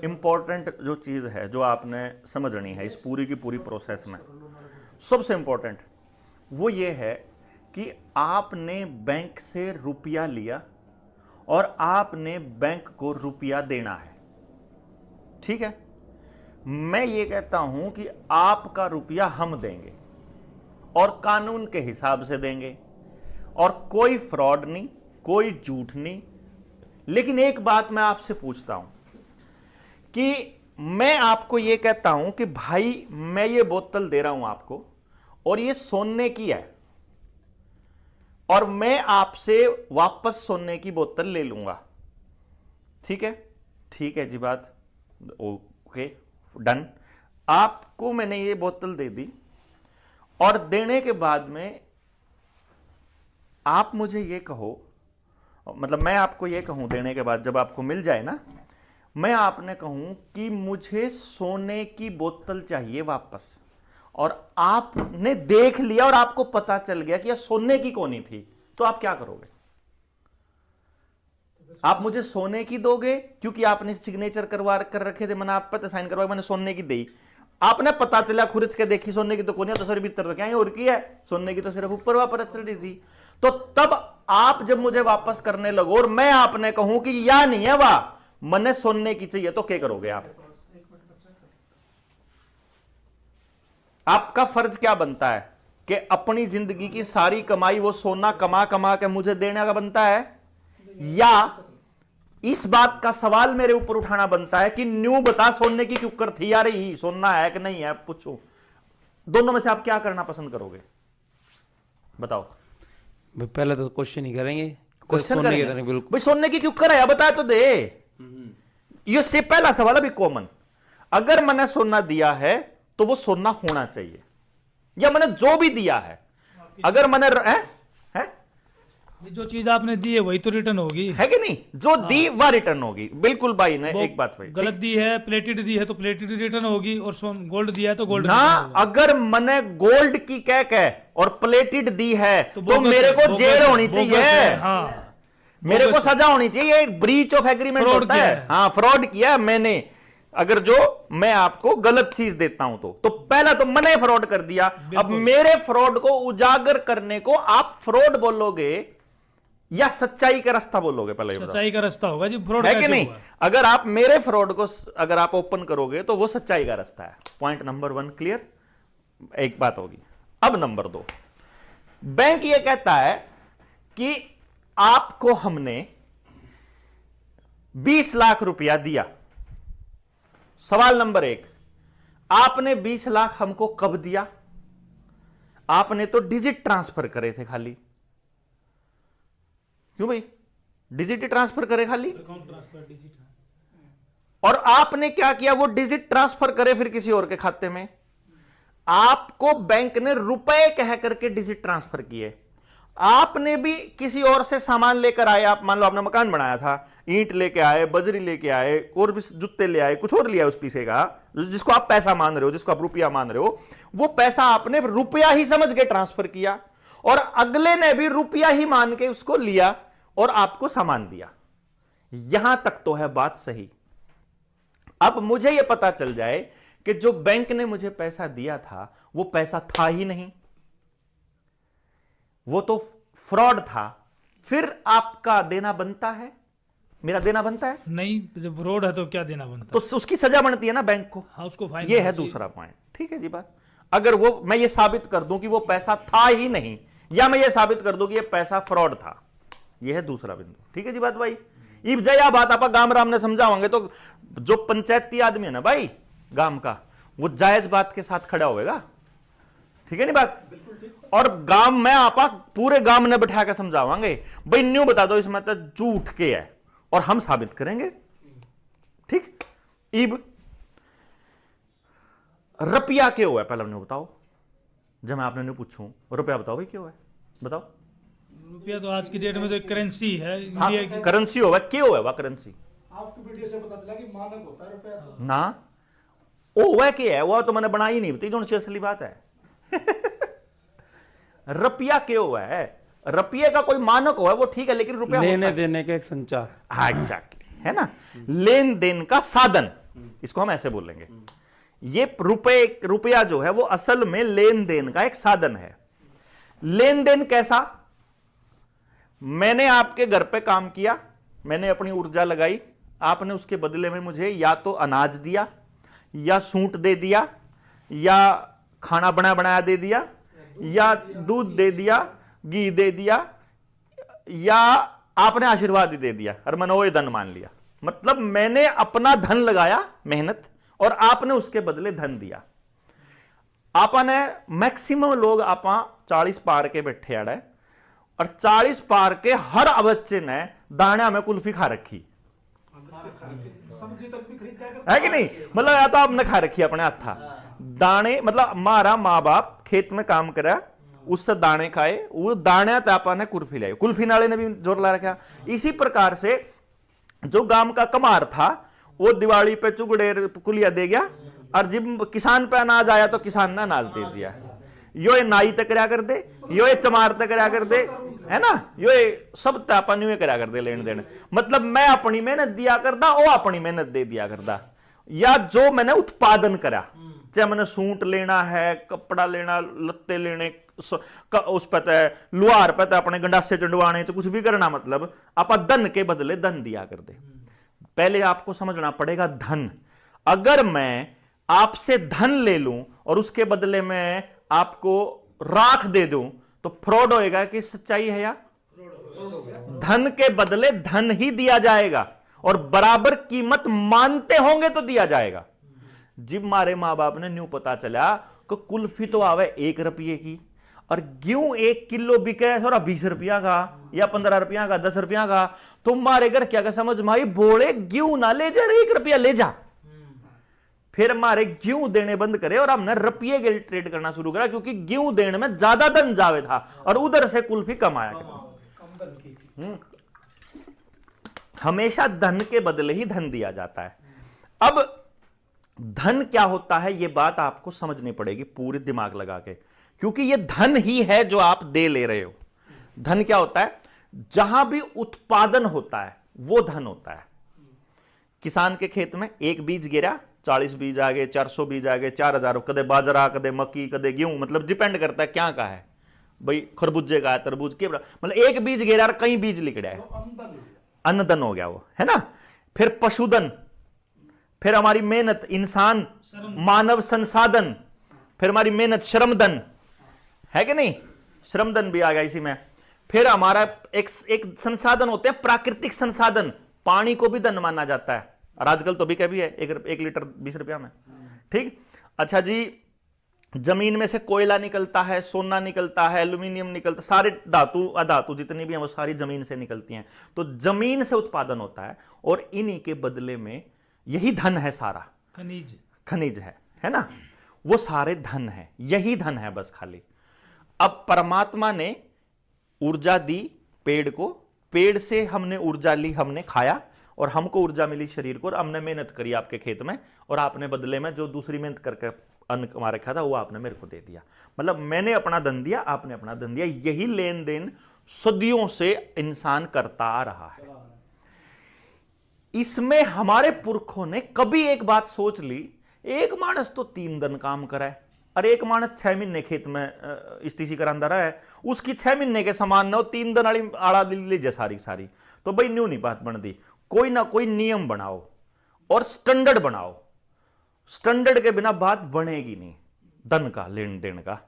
Important जो चीज है जो आपने समझनी है इस पूरी की पूरी प्रोसेस में, सबसे इंपॉर्टेंट वो ये है कि आपने बैंक से रुपया लिया और आपने बैंक को रुपया देना है। ठीक है, मैं ये कहता हूं कि आपका रुपया हम देंगे और कानून के हिसाब से देंगे और कोई फ्रॉड नहीं, कोई झूठ नहीं। लेकिन एक बात मैं आपसे पूछता हूं कि मैं आपको ये कहता हूं कि भाई मैं ये बोतल दे रहा हूं आपको और ये सोने की है और मैं आपसे वापस सोने की बोतल ले लूंगा। ठीक है, ठीक है जी, बात ओके, डन। आपको मैंने ये बोतल दे दी और देने के बाद में आप मुझे ये कहो, मतलब मैं आपको ये कहूं देने के बाद जब आपको मिल जाए ना, मैं आपने कहूं कि मुझे सोने की बोतल चाहिए वापस, और आपने देख लिया और आपको पता चल गया कि यह सोने की कोनी थी, तो आप क्या करोगे? आप मुझे सोने की दोगे क्योंकि आपने सिग्नेचर करवा कर रखे थे, मैंने आप पर साइन करवा, मैंने सोने की दी। आपने पता चला खुरच के देखी सोने की तो कोनी, तो सर भीतर रखे और की है, सोने की तो सिर्फ ऊपर वापर चढ़ रही थी। तो तब आप जब मुझे वापस करने लगो और मैं आपने कहूं कि या नहीं है वाह मने सोने की चाहिए, तो क्या करोगे आप? आपका फर्ज क्या बनता है कि अपनी जिंदगी की सारी कमाई वो सोना कमा कमा के मुझे देने का बनता है, या इस बात का सवाल मेरे ऊपर उठाना बनता है कि न्यू बता सोने की क्यों थी यार, ही सोना है कि नहीं है, पूछो। दोनों में से आप क्या करना पसंद करोगे बताओ? पहले तो क्वेश्चन ही करेंगे, क्वेश्चन सोने करेंगे बिल्कुल। भाई सोने की क्यों कराया बता तो दे। ये से पहला सवाल अभी कॉमन, अगर मैंने सोना दिया है तो वो सोना होना चाहिए, या मैंने जो भी दिया है अगर मैंने जो चीज आपने दी है वही तो रिटर्न होगी, है कि नहीं? जो दी वह रिटर्न होगी। बिल्कुल भाई ने एक बात भाई गलत दी है, प्लेटेड दी है तो प्लेटेड रिटर्न होगी, और गोल्ड दिया है तो गोल्ड ना। अगर मैंने गोल्ड की कह और प्लेटेड दी है तो मेरे को जेल होनी चाहिए, हाँ, मेरे को सजा होनी चाहिए, ब्रीच ऑफ एग्रीमेंट होता है। हाँ, फ्रॉड किया मैंने, अगर जो मैं आपको गलत चीज देता हूं तो पहला तो मैंने फ्रॉड कर दिया। अब मेरे फ्रॉड को उजागर करने को आप फ्रॉड बोलोगे या सच्चाई का रास्ता बोलोगे? पहले सच्चाई का रास्ता होगा जी, फ्रॉड है कि नहीं? अगर आप मेरे फ्रॉड को अगर आप ओपन करोगे तो वो सच्चाई का रास्ता है। पॉइंट नंबर 1 क्लियर, एक बात होगी। अब नंबर 2, बैंक ये कहता है कि आपको हमने 20 लाख रुपया दिया। सवाल नंबर 1, आपने 20 लाख हमको कब दिया? आपने तो डिजिट ट्रांसफर करे थे खाली। क्यों भाई? डिजिट ही ट्रांसफर करे खाली, अकाउंट ट्रांसफर डिजिट। और आपने क्या किया? वो डिजिट ट्रांसफर करे फिर किसी और के खाते में। आपको बैंक ने रुपए कह करके डिजिट ट्रांसफर किए। आपने भी किसी और से सामान लेकर आए, आप मान लो आपने मकान बनाया था, ईंट लेके आए, बजरी लेके आए, और भी जूते ले आए, कुछ और लिया उस पीछे का, जिसको आप पैसा मान रहे हो, जिसको आप रुपया मान रहे हो, वो पैसा आपने रुपया ही समझ के ट्रांसफर किया, और अगले ने भी रुपया ही मान के उसको लिया और आपको सामान दिया। यहां तक तो है बात सही। अब मुझे यह पता चल जाए कि जो बैंक ने मुझे पैसा दिया था वो पैसा था ही नहीं, वो तो फ्रॉड था, फिर आपका देना बनता है? मेरा देना बनता है? नहीं, जब फ्रॉड है तो क्या देना बनता है? तो उसकी सजा बनती है ना बैंक को। हाँ, उसको फाइन। ये है दूसरा पॉइंट। ठीक है जी बात। अगर वो मैं ये साबित कर दूं कि वो पैसा था ही नहीं, या मैं ये साबित कर दूं कि ये पैसा फ्रॉड था, ये है दूसरा बिंदु। ठीक है जी बात भाई। इब जया बात आप गांव राम ने समझाओगे तो जो पंचायती आदमी है ना भाई गांव का, वो जायज बात के साथ खड़ा होएगा। ठीक है नहीं बात? और गांव में आपा पूरे गांव ने बैठा के समझावांगे, भाई न्यू बता दो इसमें तो झूठ के है, और हम साबित करेंगे। ठीक, इब रुपया क्यों है पहले मैंने बताओ। जब मैं आपने नहीं पूछूं रुपया बताओ भाई क्यों है, बताओ। रुपया तो आज की डेट में तो एक करेंसी है, हाँ, इंडिया की। करेंसी होगा, क्यों है वह करेंसी? आपकी वीडियो से पता चला कि मानक होता है रुपया तो। ना ओ वह क्या है, वह तो मैंने बनाई नहीं बताई, जो असली बात है। रुपया क्यों है? रुपये का कोई मानक हो है वो ठीक है, लेकिन रुपया लेने देने का एक संचार। हाँ एग्जैक्टली, है ना, लेन देन का साधन इसको हम ऐसे बोलेंगे। ये रुपया जो है वो असल में लेन देन का एक साधन है। लेन देन कैसा? मैंने आपके घर पे काम किया, मैंने अपनी ऊर्जा लगाई, आपने उसके बदले में मुझे या तो अनाज दिया, या सूट दे दिया, या खाना बनाया दे दिया, या दूध दे दिया, घी दे दिया, या आपने आशीर्वाद ही दे दिया और मैंने वो धन मान लिया। मतलब मैंने अपना धन लगाया, मेहनत, और आपने उसके बदले धन दिया। आपने मैक्सिमम लोग आप 40 पार के बैठे आड़े, और 40 पार के हर बच्चे ने दाने में कुल्फी खा रखी सब्जी तक भी खरीदा है कि नहीं? मतलब या तो आपने खा रखी अपने हाथा दाने, मतलब हमारा माँ बाप खेत में काम करा, उससे दाने खाए, वो दाने तापा ने कुल्फी लाई, कुल्फी नाले ने भी जोर ला रखा। इसी प्रकार से जो गांव का कमार था वो दिवाली पे चुगड़े कुलिया दे गया, और जब किसान पे अनाज आया तो किसान ने अनाज दे दिया। यो नाई तक करा कर दे, यो चमार तक करा कर दे, है ना, यो सब तापा न्यू करा कर दे लेन देन। मतलब मैं अपनी मेहनत दिया करता, वो अपनी मेहनत दे दिया करता। या जो मैंने उत्पादन करा, चाहे मैंने सूट लेना है, कपड़ा लेना, लत्ते लेने, उस पर लुहार पर अपने गंडासे चंडवाने, तो कुछ भी करना, मतलब आप धन के बदले धन दिया कर दे। पहले आपको समझना पड़ेगा धन। अगर मैं आपसे धन ले लूं और उसके बदले में आपको राख दे दूं तो फ्रॉड होएगा कि सच्चाई है? या धन के बदले धन ही दिया जाएगा, और बराबर कीमत मानते होंगे तो दिया जाएगा। जब हमारे मां बाप ने न्यू पता चला कि कुल्फी तो आवे 1 रुपये की, और गेहूं 1 किलो बिके थोड़ा 20 रुपया का, या 15 रुपया का, 10 रुपया का, तो हमारे घर क्या समझ माई बोले गेहूं ना ले जा, 1 रुपया ले जा। फिर हमारे गेहूं देने बंद करे और हमने रुपये के ट्रेड करना शुरू करा, क्योंकि गेहूं देने में ज्यादा धन जावे था और उधर से कुल्फी कमाया। हमेशा धन के बदले ही धन दिया जाता है। अब धन क्या होता है, यह बात आपको समझनी पड़ेगी पूरे दिमाग लगा के, क्योंकि यह धन ही है जो आप दे ले रहे हो। धन क्या होता है? जहां भी उत्पादन होता है वो धन होता है। किसान के खेत में एक बीज गिरा, 40 बीज आ गए, 400 बीज आ गए, 4000, कदे बाजरा, कदे मक्की, कदे गेहूं, मतलब डिपेंड करता है क्या का है भाई, खरबूजे का है, तरबूज के, मतलब एक बीज गिरा और कई बीज लिखड़ा है, अन्नधन हो गया वो, है ना। फिर पशुधन, फिर हमारी मेहनत, इंसान, मानव संसाधन, फिर हमारी मेहनत, श्रमधन है कि नहीं, श्रमधन भी आ गया इसी में। फिर हमारा एक संसाधन होते हैं प्राकृतिक संसाधन, पानी को भी धन माना जाता है, और आजकल तो भी क्या भी है, 1 लीटर 20 रुपया में, ठीक। अच्छा जी, जमीन में से कोयला निकलता है, सोना निकलता है, एल्यूमिनियम निकलता, सारे धातु अधातु जितनी भी हैं वो सारी जमीन से निकलती हैं। तो जमीन से उत्पादन होता है, और इन्हीं के बदले में यही धन है सारा, खनिज है ना, वो सारे धन है, यही धन है बस खाली। अब परमात्मा ने ऊर्जा दी पेड़ को, पेड़ से हमने ऊर्जा ली, हमने खाया, और हमको ऊर्जा मिली शरीर को, और हमने मेहनत करी आपके खेत में, और आपने बदले में जो दूसरी मेहनत करके अन्न कमा रखा था वो आपने मेरे को दे दिया। मतलब मैंने अपना धन दिया, आपने अपना धन दिया। यही लेन देन सदियों से इंसान करता आ रहा है। इसमें हमारे पुरखों ने कभी एक बात सोच ली, एक मानस तो 3 दिन काम करा है, और एक मानस 6 महीने खेत में स्टीसी करांदा रहा है, उसकी 6 महीने के समान न 3 दिन वाली आड़ा लीजिए सारी। तो भाई न्यू नहीं बात बनती, कोई ना कोई नियम बनाओ और स्टैंडर्ड बनाओ। स्टैंडर्ड के बिना बात बनेगी नहीं, धन का लेन देन का।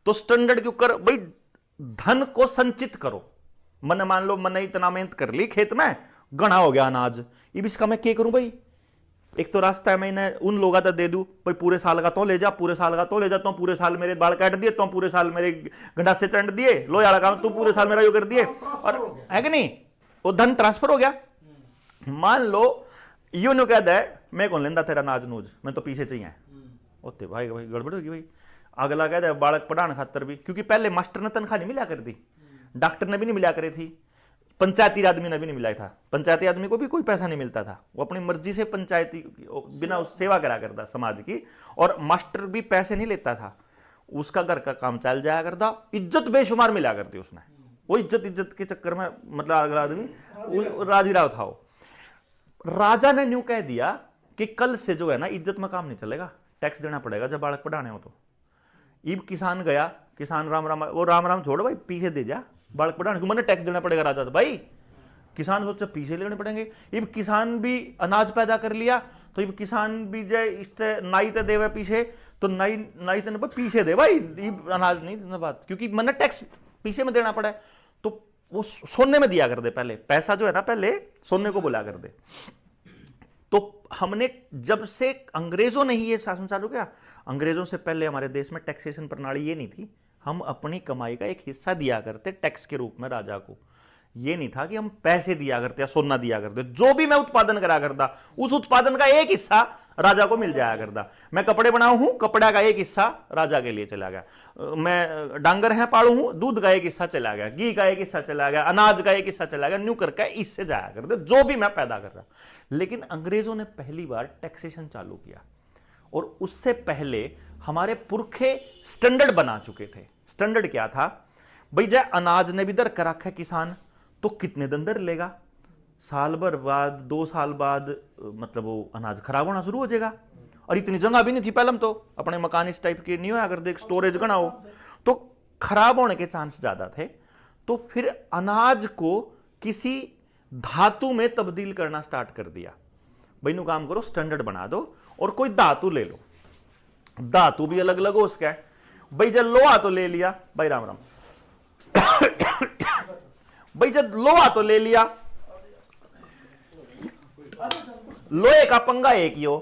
तो स्टैंडर्ड क्यों कर भाई, धन को संचित करो। मैंने मान लो मैंने इतना मेहनत कर ली खेत में, गणा हो गया अनाज, अब इसका मैं क्या करूं भाई? एक तो रास्ता है, मैंने उन लोगों का दे दूं भाई, पूरे साल का तो ले जा, पूरे साल का तो ले जाता हूं, पूरे साल मेरे बाल काट दिए तो, पूरे साल मेरे गंडा से चंड दिए, लो यार काम तू पूरे साल मेरा यो कर दिए, और है कि नहीं, वो धन ट्रांसफर हो गया। मान लो यू नु कहता है मैं कौन लेंदा तेरा नाज नूज, मैं तो पीछे चाहिए होते भाई गड़बड़ होगी भाई। अगला कहता है बालक पढ़ाने खातर भी, क्योंकि पहले मास्टर ने तनख्वाह नहीं मिला करती, डॉक्टर ने भी नहीं मिला करी थी, पंचायती आदमी ने भी नहीं मिला था। पंचायती आदमी को भी कोई पैसा नहीं मिलता था, वो अपनी मर्जी से पंचायती बिना सेवा करा करता समाज की, और मास्टर भी पैसे नहीं लेता था, उसका घर का काम चल जाया करता, इज्जत बेशुमार मिला करती उसने, वो इज्जत के चक्कर में मतलब अगला आदमी राजी राव था। राजा ने न्यू कह दिया कि कल से जो है ना इज्जत में काम नहीं चलेगा, टैक्स देना पड़ेगा जब बालक पढ़ाने हो तो। ईब किसान गया, किसान राम राम, वो राम राम छोड़ भाई, पीछे दे जा बालक पढ़ाने को, मैंने टैक्स देना पड़ेगा राजा, तो भाई किसान सोचे पीछे लेने पड़ेंगे। इब किसान भी अनाज पैदा कर लिया तो इब किसान भी जय इससे नाई ते देवे पीछे, तो नाई नाई ते पीछे दे भाई, अनाज नहीं देना बात, क्योंकि मैंने टैक्स पीछे में देना पड़ा है। तो वो सोने में दिया कर दे, पहले पैसा जो है ना पहले सोने को बुला कर दे। तो हमने जब से अंग्रेजों ने ही ये शासन चालू किया, अंग्रेजों से पहले हमारे देश में टैक्सेशन प्रणाली ये नहीं थी। हम अपनी कमाई का एक हिस्सा दिया करते टैक्स के रूप में राजा को, ये नहीं था कि हम पैसे दिया करते या सोना दिया करते। जो भी मैं उत्पादन करा करता उस उत्पादन का एक हिस्सा राजा को मिल जाया करता। मैं कपड़े बनाऊ हूं, कपड़ा का एक हिस्सा राजा के लिए चला गया। मैं डांगर है पाड़ू हूं, दूध का एक हिस्सा चला गया, घी का एक हिस्सा चला गया, अनाज का एक हिस्सा चला गया, न्यू करके इससे जाया करते जो भी मैं पैदा कर रहा। लेकिन अंग्रेजों ने पहली बार टैक्सेशन चालू किया, और उससे पहले हमारे पुरखे स्टैंडर्ड बना चुके थे। स्टैंडर्ड क्या था भाई, जय अनाज ने भी दर कर रखा है किसान, तो कितने दिन दर लेगा, साल भर बाद 2 साल बाद मतलब वो अनाज खराब होना शुरू हो जाएगा। और इतनी जगह भी नहीं थी पहले, तो अपने मकान इस टाइप के नहीं हो, अगर देख स्टोरेज गना हो तो खराब होने के चांस ज्यादा थे। तो फिर अनाज को किसी धातु में तब्दील करना स्टार्ट कर दिया। भाई नु काम करो, स्टैंडर्ड बना दो और कोई धातु ले लो, धातु भी अलग अलग हो उसका है। भाई जब लोहा तो ले लिया, भाई राम राम भाई जब लोहा तो ले लिया, लोहे का पंगा एक ही हो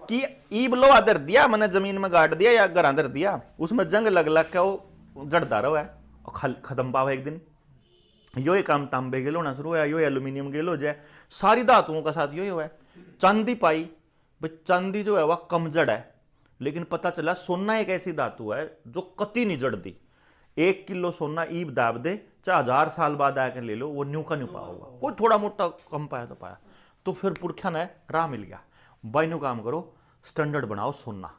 कि ईब लोहा दर दिया, मैंने जमीन में गाड़ दिया या घर दर दिया, उसमें जंग लग लग के वो जड़ता रहा है और खत्म पाव एक दिन। यो काम तांबे गेलो होना शुरू हुआ, यो एल्यूमिनियम गेलो हो जाए, सारी धातुओं का साथ यो हुआ है। चांदी पाई, भाई चांदी जो है वह कम जड़ है, लेकिन पता चला सोना एक ऐसी धातु है जो कति नहीं जड़ती। 1 किलो सोना ईब दाब दे, चाहे 1000 साल बाद आके ले लो, वो न्यू का न्यू पाया होगा, कोई थोड़ा मोटा कम पाया तो पाया। तो फिर पुरखा ने राह मिल गया, भाई न्यू काम करो, स्टैंडर्ड बनाओ सोना,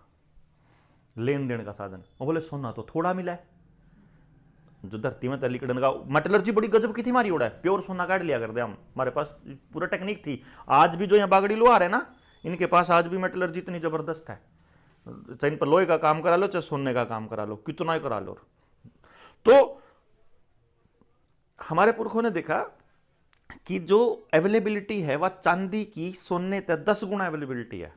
लेन देन का साधन। वो बोले सोना तो थोड़ा मिला है, जो धरती में तली कड़न का मेटलर्जी बड़ी गजब की थी हमारी, उड़ा है प्योर सोना काट लिया करते हम, हमारे पास पूरा टेक्निक थी। आज भी जो यहाँ बागड़ी लोग आ रहे हैं ना, इनके पास आज भी मेटलर्जी इतनी जबरदस्त है, चाहे इन पर लोहे का काम करा लो चाहे सोने का काम करा लो, कितना ही करा लो। तो हमारे पुरखों ने देखा कि जो अवेलेबिलिटी है वह चांदी की सोने से 10 गुना अवेलेबिलिटी है।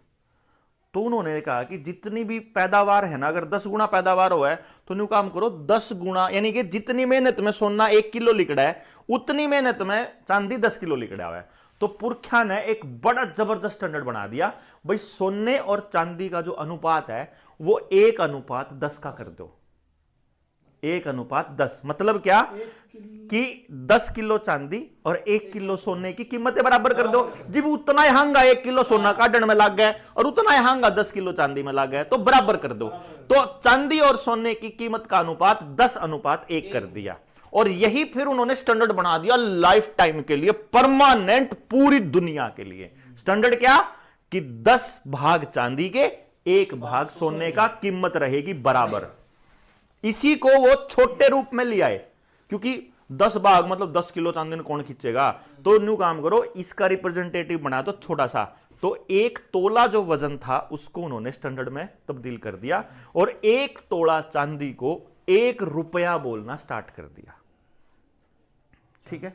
तो उन्होंने कहा कि जितनी भी पैदावार है ना, अगर 10 गुना पैदावार हो है तो न्यू काम करो 10 गुना, यानी कि जितनी मेहनत में सोना 1 किलो लिकड़ा है उतनी मेहनत में चांदी 10 किलो लिकड़ा हुआ है। तो पुरखा ने एक बड़ा जबरदस्त स्टैंडर्ड बना दिया, भाई सोने और चांदी का जो अनुपात है वो 1:10 का कर दो। 1:10 मतलब क्या कि 10 किलो चांदी और 1 किलो सोने की कीमतें बराबर कर दो। जब उतना ही हांगा 1 किलो सोना काटने में लग गए और उतना ही हांगा 10 किलो चांदी में लग गए तो बराबर कर दो। तो चांदी और सोने की कीमत का अनुपात 10:1 कर दिया, और यही फिर उन्होंने स्टैंडर्ड बना दिया लाइफ टाइम के लिए, परमानेंट, पूरी दुनिया के लिए। स्टैंडर्ड क्या कि 10 भाग चांदी के 1 भाग सोने का कीमत रहेगी बराबर। इसी को वो छोटे रूप में लिया है, क्योंकि 10 भाग मतलब 10 किलो चांदी ने कौन खींचेगा। तो न्यू काम करो, इसका रिप्रेजेंटेटिव बना दो छोटा सा। तो 1 तोला जो वजन था उसको उन्होंने स्टैंडर्ड में तब्दील कर दिया, और 1 तोला चांदी को 1 रुपया बोलना स्टार्ट कर दिया। ठीक है,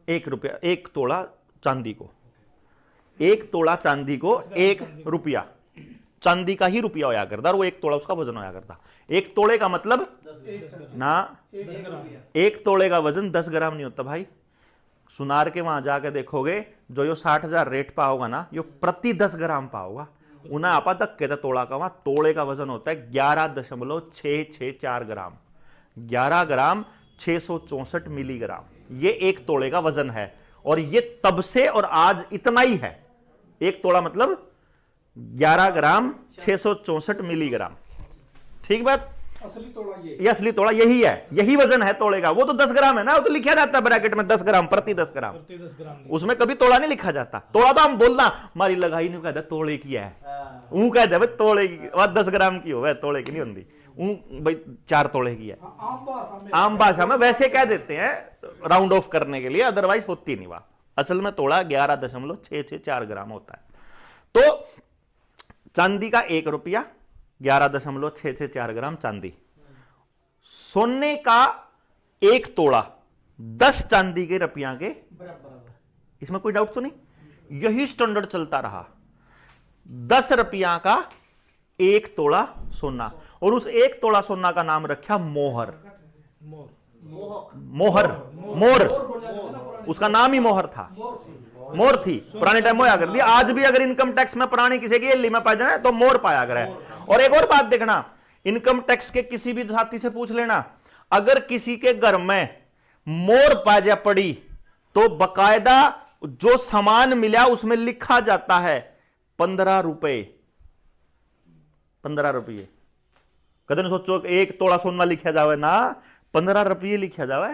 1 रुपया, 1 तोला चांदी को, 1 तोला चांदी को 1 रुपया, चांदी का ही रुपया होया करता, और वो 1 तोला उसका वजन होया करता। 1 तोले का मतलब ना 1 तोले का वजन 10 ग्राम नहीं होता भाई। सुनार के वहां जाके देखोगे जो यो 60,000 रेट पाओगा ना, यो प्रति 10 ग्राम पाओगा। उन्हें आपा धक्के तोड़ा का, वहां तोड़े का वजन होता है 11.664 ग्राम, 11 ग्राम 664 मिलीग्राम, ये 1 तोड़े का वजन है। और ये तब से और आज इतना ही है। 1 तोड़ा मतलब 11 ग्राम 664 मिलीग्राम। ठीक बात, असली तोड़ा ये असली तोड़ा यही है, यही वजन है तोड़े का। वो तो 10 ग्राम है ना, वो तो लिखा जाता है ब्रैकेट में 10 ग्राम प्रति 10 ग्राम, उसमें कभी तोड़ा नहीं लिखा जाता। तोड़ा तो हम बोलना हमारी लगाई नहीं कहता तोड़े की है, वो कहते हैं तोड़े की, वह 10 ग्राम की हो, वह तोड़े की नहीं होती, भाई 4 तोड़े की है। आम भाषा में वैसे कह देते हैं राउंड ऑफ करने के लिए, अदरवाइज होती नहीं वह। असल में तोड़ा 11.664 ग्राम होता है। तो चांदी का 1 रुपया 11.664 ग्राम चांदी, सोने का 1 तोला 10 चांदी के रुपया के, इसमें कोई डाउट तो नहीं, यही स्टैंडर्ड चलता रहा। 10 रुपया का 1 तोला सोना, और उस 1 तोला सोना का नाम रखा मोहर। मोहर, मोर, उसका नाम ही मोहर था, मोर थी, पुराने टाइम में कर दिया। आज भी अगर इनकम टैक्स में पुरानी किसी की एली में पाया जाए तो मोर पाया गया है। और एक और बात देखना, इनकम टैक्स के किसी भी साथी से पूछ लेना, अगर किसी के घर में मोर पाया पड़ी तो बकायदा जो सामान मिला उसमें लिखा जाता है 15 रुपए, 15 रुपये। कदम सोचो 1 तोला सोना लिखा जावे ना, 15 रुपये लिखा जावे।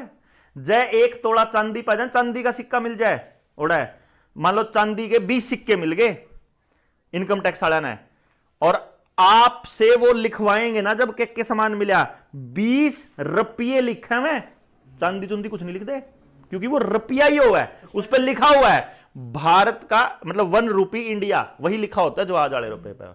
जय 1 तोला चांदी पा जाए, चांदी का सिक्का मिल जाए, उड़ा है, मान लो चांदी के 20 सिक्के मिल गए इनकम टैक्स वाला ने, और आपसे वो लिखवाएंगे ना जब के सामान मिला 20 रुपये लिखा है, चांदी चुंदी कुछ नहीं लिख दे, क्योंकि वो रुपया ही हुआ है, उस पर लिखा हुआ है भारत का, मतलब 1 रुपी इंडिया, वही लिखा होता है जो आज वाले रुपए पे।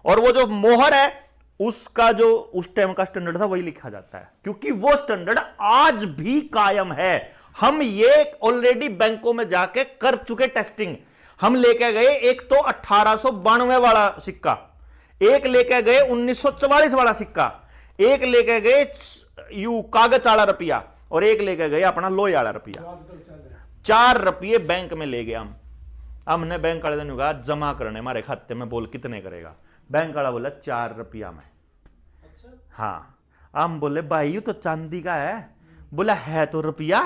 और वो जो मोहर है उसका जो उस टाइम का स्टैंडर्ड था वही लिखा जाता है, क्योंकि वो स्टैंडर्ड आज भी कायम है। हम ये ऑलरेडी बैंकों में जाके कर चुके टेस्टिंग। हम लेके गए एक तो 1892 वाला सिक्का, एक लेके गए 1944 वाला सिक्का, एक लेके गए यू कागज वाला रुपया, और एक लेके गए अपना लोहे वाला रुपया। 4 रुपये बैंक में ले गए हम। हमने बैंक वाले ने कहा जमा करने हमारे खाते में, बोल कितने करेगा? बैंक वाला बोला 4 रुपया में। हाँ, हम बोले भाई ये तो चांदी का है। बोला है तो रुपया,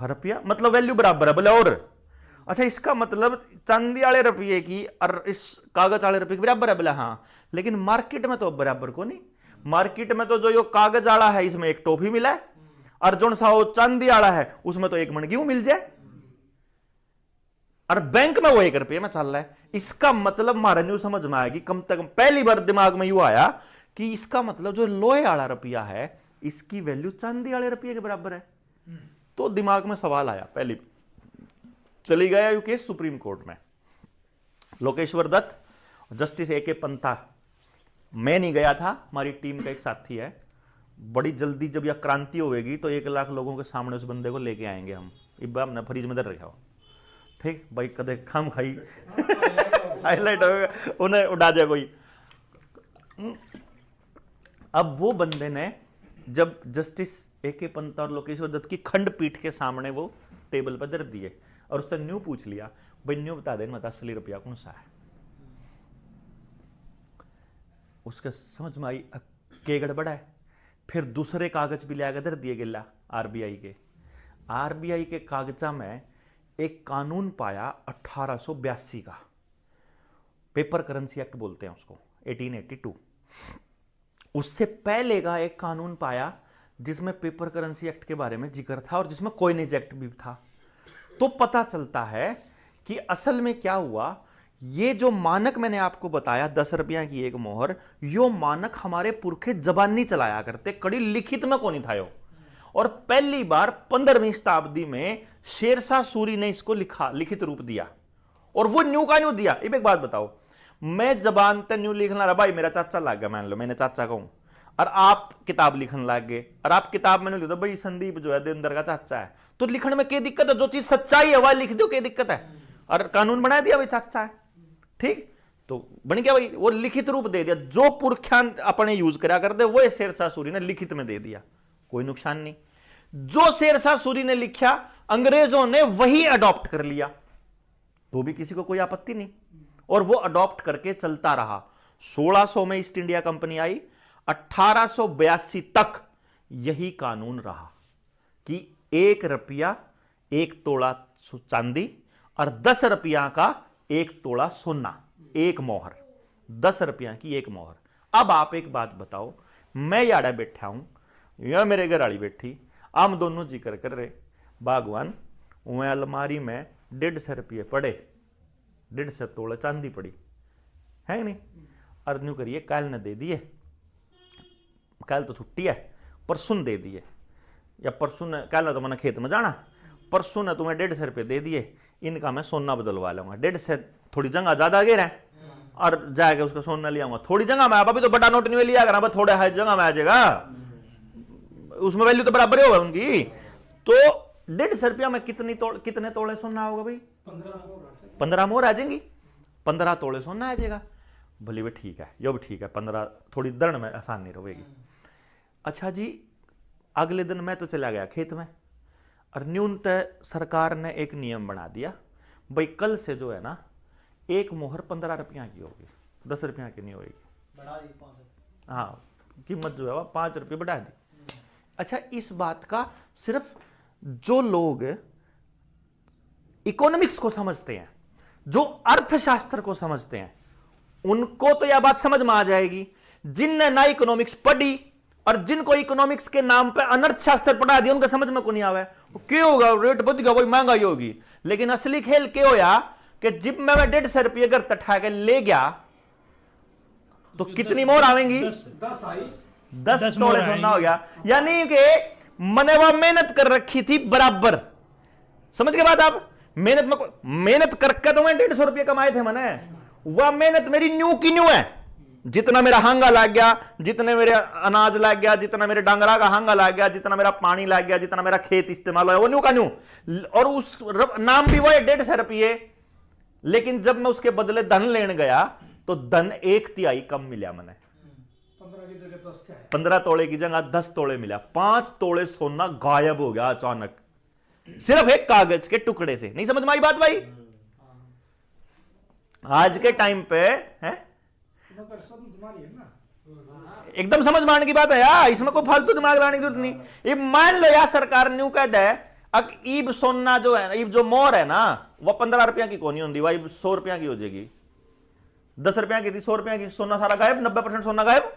रुपया मतलब वैल्यू बराबर है। बोले और अच्छा, इसका मतलब चांदी वाले रुपये की और इस कागज वाले रुपये की बराबर है? बोला हाँ, लेकिन मार्केट में तो बराबर को नहीं। मार्केट में तो जो यो कागज वाला है इसमें 1 टॉफी मिला है, और जो सा वो चांदी वाला है उसमें तो 1 मन क्यों मिल जाए, और बैंक में वो 1 रुपये में चल रहा है। इसका मतलब मारा न्यू समझ में आएगी, कम से कम पहली बार दिमाग में यू आया कि इसका मतलब जो लोहे वाला रुपया है इसकी वैल्यू चांदी वाले रुपये के बराबर है। तो दिमाग में सवाल आया, पहली चली गया यू केस सुप्रीम कोर्ट में। Lokeshwar Dutt, justice A.K. पंथा, मैं नहीं गया था, हमारी टीम का एक साथी है। बड़ी जल्दी जब यह क्रांति होगी तो 1 लाख लोगों के सामने उस बंदे को लेके आएंगे हम। इब हमने फ्रिज में दर रखा हो, ठीक भाई, कदे खाम खाई हाईलाइट होगा, उन्हें उड़ा जाए कोई। अब वो बंदे ने जब जस्टिस A.K. पंथा और लोकेश्वर दत्त की खंडपीठ के सामने वो टेबल पर दर दिए और उसने न्यू पूछ लिया, भाई न्यू बता दे मत असली रुपया कौन सा है। उसके समझ में आई के गड़बड़ है। फिर दूसरे कागज भी लिया दर दिए गिला आरबीआई के कागजा में एक कानून पाया 1882 का, पेपर करेंसी एक्ट बोलते हैं उसको, 1882। उससे पहले का एक कानून पाया जिसमें पेपर करेंसी एक्ट के बारे में जिक्र था और जिसमें कॉइनेज एक्ट भी था। तो पता चलता है कि असल में क्या हुआ, ये जो मानक मैंने आपको बताया 10 रुपया की 1 मोहर, यो मानक हमारे पुरखे जबानी चलाया करते, कड़ी लिखित में कौन था यो। और पहली बार 15वीं शताब्दी में शेरशाह सूरी ने इसको लिखित रूप दिया, और वो न्यू का न्यू दिया। एक बात बताओ, मैं जबान ते न्यू लिखना रहा, भाई मेरा चाचा लग गया, मान लो मैंने चाचा कहूं, और आप किताब लिखने लग गए, और आप किताब मैंने लिख दो भाई संदीप जो है देवेंद्र का चाचा है, तो लिखने में क्या दिक्कत है? जो चीज सच्चाई है वह लिख दो, क्या दिक्कत है? और कानून बना दिया भाई चाचा है, ठीक, तो बन गया भाई, वो लिखित रूप दे दिया। जो पुरख्यान अपने यूज करा करते वो शेरशाह सूरी ने लिखित में दे दिया, कोई नुकसान नहीं। जो शेरशाह सूरी ने लिखा अंग्रेजों ने वही अडॉप्ट कर लिया, तो भी किसी को कोई आपत्ति नहीं, और वो अडॉप्ट करके चलता रहा। 1600 में ईस्ट इंडिया कंपनी आई, 1882 तक यही कानून रहा कि 1 रुपया 1 तोला चांदी और 10 रुपया का 1 तोला सोना, 1 मोहर, 10 रुपया की 1 मोहर। अब आप एक बात बताओ, मैं याड़ा बैठा हूं या मेरे घर वाली बैठी, हम दोनों जिक्र कर रहे, भगवान वह अलमारी में 150 रुपये पड़े, 150 तोला चांदी पड़ी है नहीं, और न्यू करिए कल ने दे दिए, कल तो छुट्टी है, परसों दे दिए, या परसों ने, कल ने तो मैंने खेत में जाना, परसों ने तुम्हें 150 रुपये दे दिए, इनका मैं सोना बदलवा लूंगा, 150 थोड़ी जगह ज्यादा गिर है और जाके उसका सोना ले आऊंगा, थोड़ी जगह में अभी तो बड़ा नोट नहीं लिया करा, थोड़ा है जगह में आ जाएगा, उसमें वैल्यू तो बराबर ही होगा उनकी। तो 150 रुपया में कितने तोड़े सोना होगा भाई? 15 मोहर आ जाएंगी, 15 तोड़े सोना आ जाएगा। बोले भाई ठीक है, यो भी ठीक है, 15 थोड़ी दर्द में आसान नहीं रहेगी। अच्छा जी, अगले दिन मैं तो चला गया खेत में और न्यूनतः सरकार ने एक नियम बना दिया, भाई कल से जो है ना एक मोहर 15 रुपया की होगी, 10 रुपया की नहीं होगी, बढ़ा दी 5। हाँ कीमत जो है वह 5 रुपये बढ़ा दी। अच्छा, इस बात का सिर्फ जो लोग इकोनॉमिक्स को समझते हैं, जो अर्थशास्त्र को समझते हैं, उनको तो यह बात समझ में आ जाएगी। जिनने ना इकोनॉमिक्स पढ़ी और जिनको इकोनॉमिक्स के नाम पे अनर्थशास्त्र पढ़ा दिया, उनका समझ में को नहीं आवे क्यों होगा, रेट बढ़ गया, वही महंगाई होगी। लेकिन असली खेल क्या होया कि जब मैं 150 रुपये अगर तठा के ले गया तो कितनी मोहर आवेंगी? 10 आई, 10 तोड़े सोना हो गया। यानी कि मैंने वह मेहनत कर रखी थी बराबर, समझ के बात आप? मेहनत करके तो मैं 150 रुपये कमाए थे मैंने, वह मेहनत मेरी न्यू की न्यू है। जितना मेरा हांगा लग गया, जितने मेरे अनाज लग गया, जितना मेरे डांगरा का हांगा लग गया, जितना मेरा पानी लग गया, जितना मेरा खेत इस्तेमाल हुआ, वो न्यू का न्यू। और उस नाम भी वो है 150 रुपये। लेकिन जब मैं उसके बदले धन लेने गया तो धन 1/3 कम मिला मैंने, 15 की जगह 10 क्या है? 15 तोड़े की जगह 10 तोड़े मिला। 5 तोड़े सोना गायब हो गया अचानक, सिर्फ एक कागज के टुकड़े से। नहीं समझ में आई बात भाई? आज के टाइम पे है मगर समझ मारी है ना, एकदम समझ मारने की बात है यार, इसमें कोई फालतू दिमाग लगाने की जरूरत नहीं। ये मान लो यार सरकार न्यू कह दे अब ईब सोना जो है, ईब जो मोहर है ना, वह 15 रुपया की कोनी होती, वह 100 रुपया की हो जाएगी। 10 रुपया की थी, 100 रुपया की, सोना सारा गायब, 90% सोना गायब।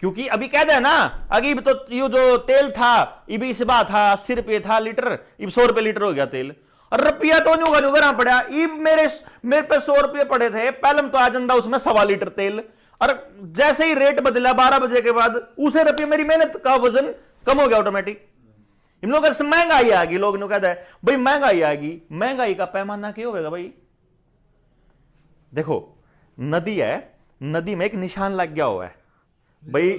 क्योंकि अभी कह दे ना, अभी तो ये जो तेल था इब इस बात था 80 रुपये था लीटर, इब 100 रुपये लीटर हो गया तेल। और रुपया तो न्यू का पड़ा, इब मेरे पे 100 रुपये पड़े थे, पहले तो आ जाता उसमें 1.25 लीटर तेल। और जैसे ही रेट बदला 12 बजे के बाद, उसे रुपये मेरी मेहनत का वजन कम हो गया ऑटोमेटिक। इन लोगों से महंगाई आ गई, लोग कहते हैं भाई महंगाई आ गई। महंगाई का पैमाना क्या होगा भाई? देखो नदी है, नदी में एक निशान लग गया हुआ है भाई,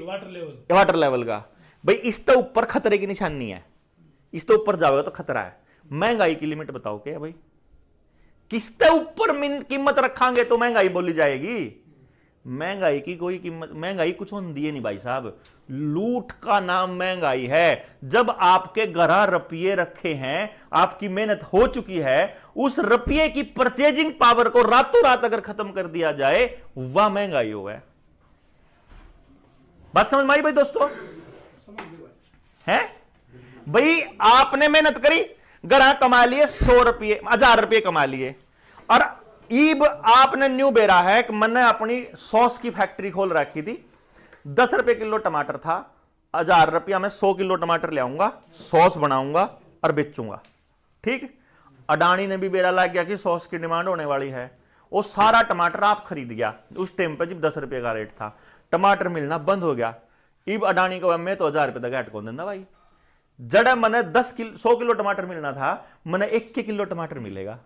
वाटर लेवल का। भाई इसके ऊपर खतरे की निशानी है, इसके ऊपर जाओगे तो खतरा है। महंगाई की लिमिट बताओ क्या है भाई? किसके ऊपर कीमत रखांगे तो महंगाई बोली जाएगी? महंगाई की कोई कीमत, महंगाई कुछ होती है नहीं भाई साहब, लूट का नाम महंगाई है। जब आपके घर रुपये रखे हैं, आपकी मेहनत हो चुकी है, उस रुपये की परचेजिंग पावर को रातों रात अगर खत्म कर दिया जाए, वह महंगाई हो गया। बात समझ में आई भाई दोस्तों? है भाई, आपने मेहनत करी, घर कमा लिए 100 रुपये, 1000 रुपये कमा लिए, और ईब आपने न्यू बेरा है कि मैंने अपनी सॉस की फैक्ट्री खोल रखी थी। 10 रुपये किलो टमाटर था, 1000 रुपया में 100 किलो टमाटर ले आऊंगा, सॉस बनाऊंगा और बेचूंगा। ठीक, अडानी ने भी बेरा ला गया कि सॉस की डिमांड होने वाली है, वो सारा टमाटर आप खरीद गया। उस टाइम पर जब 10 रुपये का रेट था, टमाटर मिलना बंद हो गया। ईब अडानी को मैं तो 1000 रुपये तक ऐट कौन देना भाई? जड़ा मैंने 100 किलो टमाटर मिलना था, मैंने 1 किलो टमाटर मिलेगा।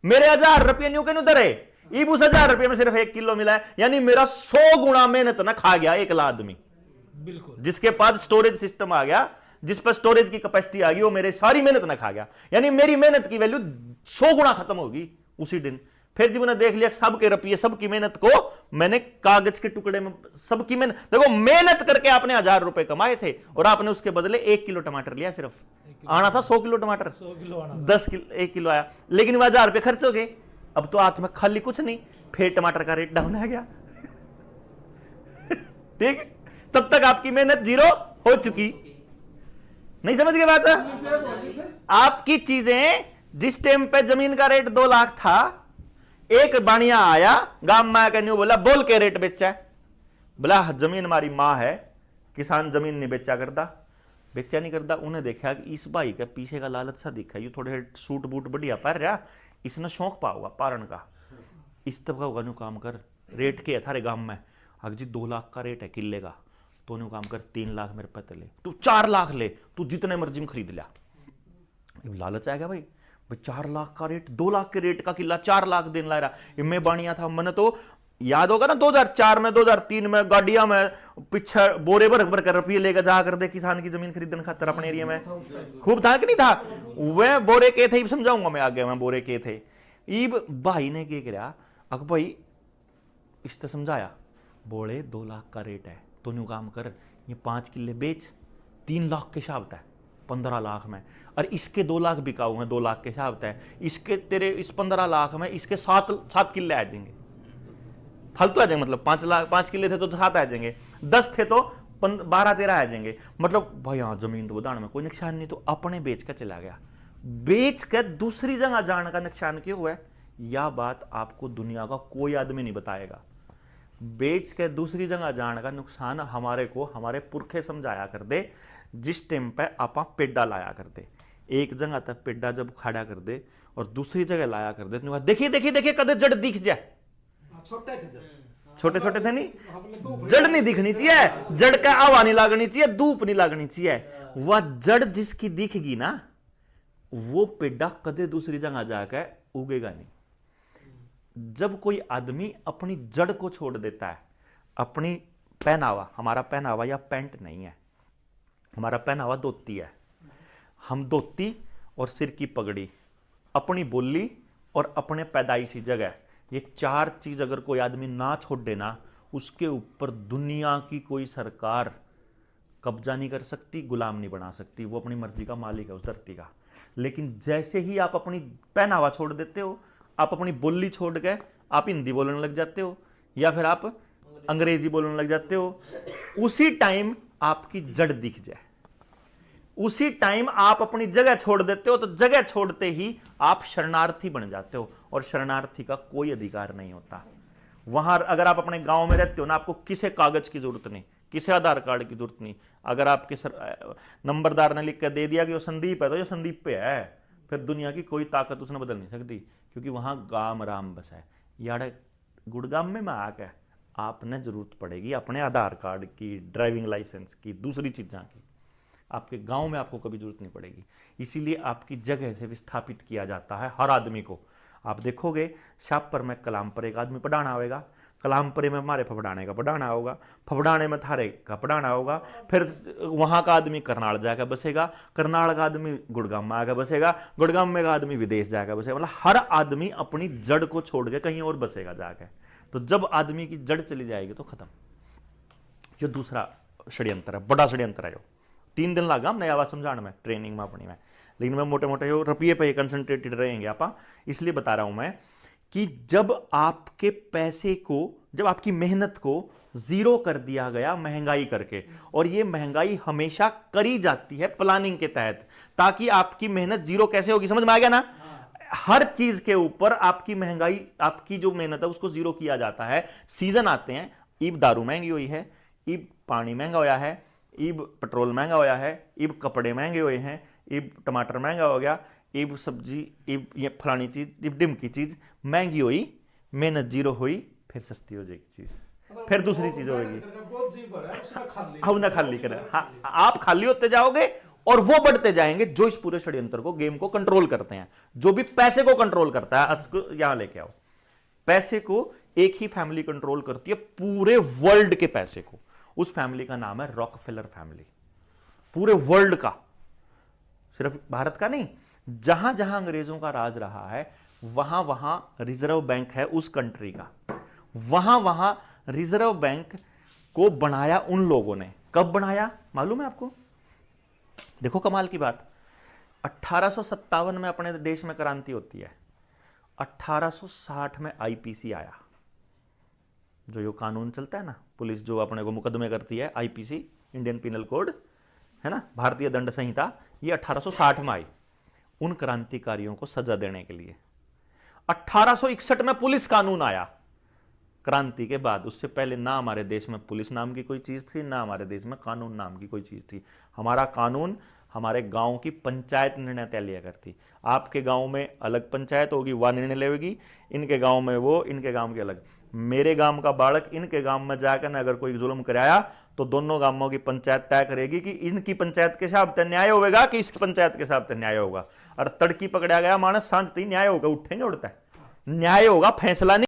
मेरे 1000 रुपये न्यू के दरे, ईब उस 1000 रुपये में सिर्फ 1 किलो मिला है, यानी मेरा 100 गुना मेहनत ना खा गया एक आदमी। बिल्कुल, जिसके पास स्टोरेज सिस्टम आ गया, जिस पर स्टोरेज की कैपेसिटी आ गई, वो मेरे सारी मेहनत ना खा गया। यानी मेरी मेहनत की वैल्यू 100 गुना खत्म होगी उसी दिन। फिर जब उन्हें देख लिया सबके रुपये, सबकी मेहनत को मैंने कागज के टुकड़े में, सबकी मेहनत, देखो मेहनत करके आपने 1000 रुपए कमाए थे और आपने उसके बदले 1 किलो टमाटर लिया। सिर्फ आना था 100 किलो टमाटर, 100 किलो आना, 10 किलो 1 किलो आया, लेकिन वह 1000 रुपये खर्च हो गए। अब तो हाथ में खाली कुछ नहीं, फिर टमाटर का रेट डाउन आ गया। ठीक, तब तक आपकी मेहनत 0 हो चुकी। नहीं समझ गए बात? आपकी चीजें जिस टाइम पे जमीन का रेट 2 लाख था, एक बाणिया आया गांव में आकर न्यू बोला बोल के रेट बेचा है। बोला जमीन हमारी मां है, किसान जमीन नहीं बेचा करता, बेचा नहीं करता। उन्हें देखा कि इस भाई का पीछे का लालच सा दिखा, ये थोड़े सूट बूट बढ़िया पहन रहा, इसने शौक पाऊंगा पारण का, इस तब का न्यू काम कर। रेट के थारे गांव में अगर जी 2 लाख का रेट है किले का, तो न्यू काम कर 3 लाख मेरे पे ले, तू 4 लाख ले, तू जितने मर्जी में खरीद लिया। लालच आ गया भाई, भाई 4 लाख का रेट, 2 लाख के रेट का किला 4 लाख दिन ला रहा। मैं बानिया था, मैंने तो याद होगा ना 2004 में 2003 में गाड़ियां में पीछे बोरे भर भर कर रुपये लेकर जा कर दे किसान की जमीन खरीदने खातर अपने एरिया में। खूब था कि नहीं था? वह बोरे के थे, समझाऊंगा मैं आगे, मैं बोरे के थे। ईब भाई ने क्या किया, अक भाई इसने समझाया, बोले 2 लाख का रेट है तो न्यू काम कर, ये 5 किले बेच, 3 लाख के हिसाब है 15 लाख में, और इसके 2 लाख बिकाऊ हैं 2 लाख के हिसाब है, इसके तेरे इस 15 लाख में इसके 7 किले आ जाएंगे, फालतू आ जाएंगे। मतलब 5 किले थे तो 7 आ जाएंगे, 10 थे तो 12-13 आ जाएंगे। मतलब भाई हाँ जमीन तो बताने में कोई नुकसान नहीं, तो अपने बेच कर चला गया। बेच कर दूसरी जगह जाने का नुकसान क्यों हुआ है, यह बात आपको दुनिया का कोई आदमी नहीं बताएगा। बेच के दूसरी जगह जाने का नुकसान हमारे को हमारे पुरखे समझाया कर दे, जिस टाइम पे आपा पेड्डा लाया कर दे। एक जगह तक पेड्डा जब खड़ा कर दे और दूसरी जगह लाया कर दे, तो देखिए देखिए देखिए कदे जड़ दिख जाए। छोटे थे जब, छोटे छोटे थे नहीं, जड़ नहीं दिखनी चाहिए, जड़ का हवा नहीं लागनी चाहिए, धूप नहीं लागनी चाहिए। वह जड़ जिसकी दिखेगी ना, वो पेड्डा कदे दूसरी जगह जाकर उगेगा नहीं। जब कोई आदमी अपनी जड़ को छोड़ देता है, अपनी पहनावा, हमारा पहनावा या पैंट नहीं है, हमारा पहनावा धोती है, हम धोती और सिर की पगड़ी, अपनी बोली और अपने पैदाइशी जगह, ये 4 चीज अगर कोई आदमी ना छोड़ देना, उसके ऊपर दुनिया की कोई सरकार कब्जा नहीं कर सकती, गुलाम नहीं बना सकती। वो अपनी मर्जी का मालिक है उस धरती का। लेकिन जैसे ही आप अपनी पहनावा छोड़ देते हो, आप अपनी बोली छोड़ के आप हिंदी बोलने लग जाते हो या फिर आप अंग्रेजी बोलने लग जाते हो, उसी टाइम आपकी जड़ दिख जाए, उसी टाइम आप अपनी जगह छोड़ देते हो, तो जगह छोड़ते ही आप शरणार्थी बन जाते हो, और शरणार्थी का कोई अधिकार नहीं होता। वहां अगर आप अपने गांव में रहते हो ना, आपको किसी कागज की जरूरत नहीं, किसी आधार कार्ड की जरूरत नहीं। अगर आपके नंबरदार ने लिख कर दे दिया कि वो संदीप है, तो ये संदीप पे है, फिर दुनिया की कोई ताकत उसने बदल नहीं सकती, क्योंकि वहां गाम राम बस है। यार गुड़गाम में आके आपने जरूरत पड़ेगी अपने आधार कार्ड की, ड्राइविंग लाइसेंस की, दूसरी चीज़ों की। आपके गांव में आपको कभी जरूरत नहीं पड़ेगी। इसीलिए आपकी जगह से विस्थापित किया जाता है हर आदमी को। आप देखोगे शाहपुर में कलामपुर एक आदमी पढ़ाना होगा, कलामपुरी में हमारे फफड़ाने का पढ़ाना होगा, फफड़ाने में थारे का पढ़ाना होगा, फिर वहां का आदमी करनाल जाकर बसेगा, करनाल का आदमी गुड़गांव में आकर बसेगा, गुड़गांव में का आदमी विदेश जाकर बसेगा। मतलब हर आदमी अपनी जड़ को छोड़ के कहीं और बसेगा जाकर। तो जब आदमी की जड़ चली जाएगी तो खत्म। जो दूसरा षड्यंत्र है, बड़ा षड्यंत्र है, जो 3 दिन लगा हम नया बात समझाने में, ट्रेनिंग में अपनी में, लेकिन मैं मोटे मोटे जो रुपये पे कंसंट्रेटेड रहेंगे आप, इसलिए बता रहा हूं मैं कि जब आपके पैसे को, जब आपकी मेहनत को जीरो कर दिया गया महंगाई करके, और ये महंगाई हमेशा करी जाती है प्लानिंग के तहत, ताकि आपकी मेहनत जीरो कैसे होगी, समझ में आ गया ना? हर चीज के ऊपर आपकी महंगाई, आपकी जो मेहनत है उसको जीरो किया जाता है। सीजन आते हैं, ईब दारू महंगी हुई है, ईब पानी महंगा होया है, ईब पेट्रोल महंगा होया है, ईब कपड़े महंगे हुए हैं, ईब टमाटर महंगा हो गया, ईब सब्जी, ईब ये फलानी चीज, ईब डिम की चीज महंगी हुई, मेहनत जीरो हुई, फिर सस्ती हो जाएगी चीज, फिर दूसरी चीज होगी, ना खाली करें। हाँ, आप खाली होते जाओगे और वो बढ़ते जाएंगे जो इस पूरे षड्यंत्र को, गेम को कंट्रोल करते हैं, जो भी पैसे को कंट्रोल करता है। यहां लेके आओ, पैसे को एक ही फैमिली कंट्रोल करती है, पूरे वर्ल्ड के पैसे को। उस फैमिली का नाम है रॉकफेलर फैमिली। पूरे वर्ल्ड का, सिर्फ भारत का नहीं, जहां जहां अंग्रेजों का राज रहा है वहां वहां रिजर्व बैंक है उस कंट्री का। वहां वहां रिजर्व बैंक को बनाया उन लोगों ने। कब बनाया मालूम है आपको? देखो कमाल की बात, 1857 में अपने देश में क्रांति होती है, 1860 में आईपीसी आया, जो यो कानून चलता है ना, पुलिस जो अपने को मुकदमे करती है, आईपीसी, इंडियन पिनल कोड है ना, भारतीय दंड संहिता, ये 1860 में आई उन क्रांतिकारियों को सजा देने के लिए। 1861 में पुलिस कानून आया क्रांति के बाद। उससे पहले ना हमारे देश में पुलिस नाम की कोई चीज थी, ना हमारे देश में कानून नाम की कोई चीज थी। हमारा कानून हमारे गांव की पंचायत निर्णय तय लिया करती। आपके गांव में अलग पंचायत होगी, वह निर्णय लेगी, इनके गांव में वो, इनके गांव के अलग। मेरे गांव का बालक इनके गांव में जाकर अगर कोई जुल्म कराया तो दोनों गांवों की पंचायत तय करेगी कि इनकी पंचायत के हिसाब से न्याय होगा कि इस पंचायत के हिसाब से न्याय होगा। और तड़की पकड़ा गया मानस शांति न्याय होगा, उठेंगे उड़ता है न्याय होगा, फैसला नहीं